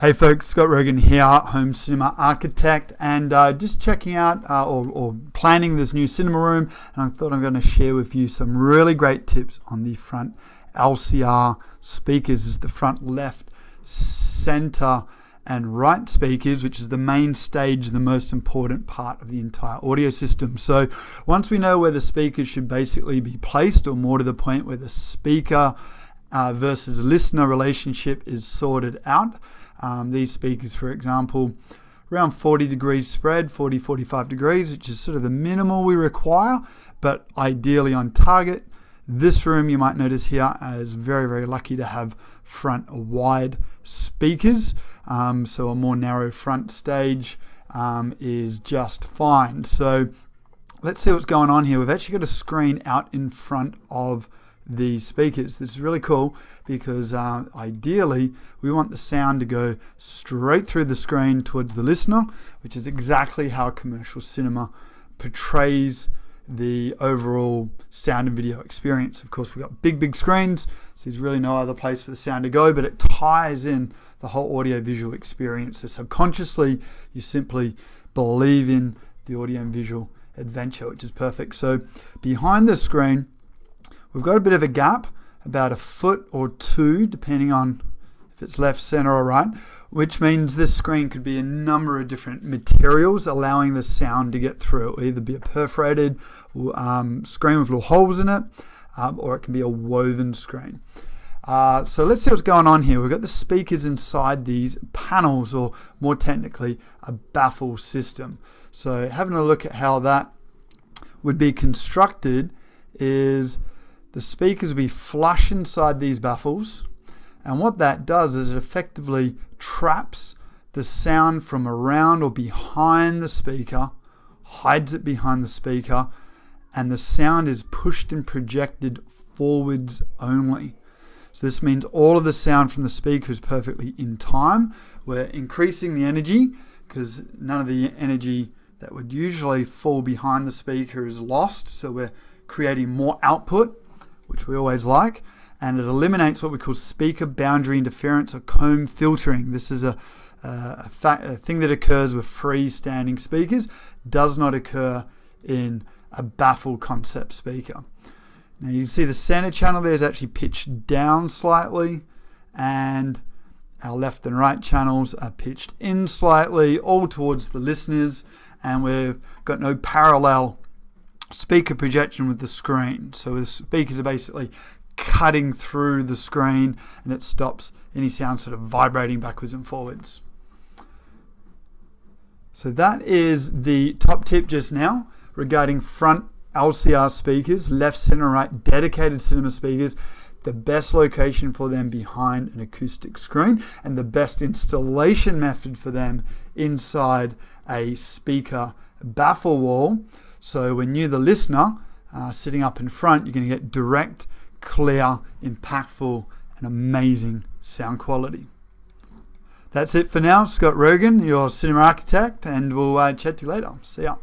Hey folks, Scott Rogan here, home cinema architect, and just checking out or planning this new cinema room, and I thought I'm going to share with you some really great tips on the front LCR speakers. This is the front left, center, and right speakers, which is the main stage, the most important part of the entire audio system. So once we know where the speakers should basically be placed, or more to the point where the speaker versus listener relationship is sorted out, these speakers, for example, around 40 degrees spread, 45 degrees, which is sort of the minimal we require, but ideally on target. This room, you might notice here, is very lucky to have front wide speakers, so a more narrow front stage is just fine. So let's see what's going on here. We've actually got a screen out in front of the speakers. This is really cool because ideally we want the sound to go straight through the screen towards the listener, which is exactly how commercial cinema portrays the overall sound and video experience. Of course, we've got big screens, so there's really no other place for the sound to go, but it ties in the whole audio visual experience. So subconsciously you simply believe in the audio and visual adventure, which is perfect. So behind the screen we've got a bit of a gap, about a foot or two, depending on if it's left, center, or right, which means this screen could be a number of different materials, allowing the sound to get through. It will either be a perforated screen with little holes in it, or it can be a woven screen. So let's see what's going on here. We've got the speakers inside these panels, or more technically, a baffle system. So having a look at how that would be constructed is the speakers will be flush inside these baffles, and what that does is it effectively traps the sound from around or behind the speaker, hides it behind the speaker, and the sound is pushed and projected forwards only. So this means all of the sound from the speaker is perfectly in time. We're increasing the energy because none of the energy that would usually fall behind the speaker is lost, so we're creating more output, which we always like, and it eliminates what we call speaker boundary interference or comb filtering. This is a thing that occurs with freestanding speakers, does not occur in a baffle concept speaker. Now you can see the center channel there is actually pitched down slightly, and our left and right channels are pitched in slightly, all towards the listeners, and we've got no parallel speaker projection with the screen. So the speakers are basically cutting through the screen, and it stops any sound sort of vibrating backwards and forwards. So that is the top tip just now regarding front LCR speakers, left, center, right, dedicated cinema speakers. The best location for them behind an acoustic screen, and the best installation method for them inside a speaker baffle wall. So when you're the listener sitting up in front, you're going to get direct, clear, impactful, and amazing sound quality. That's it for now. Scott Rogan, your cinema architect, and we'll chat to you later. See ya.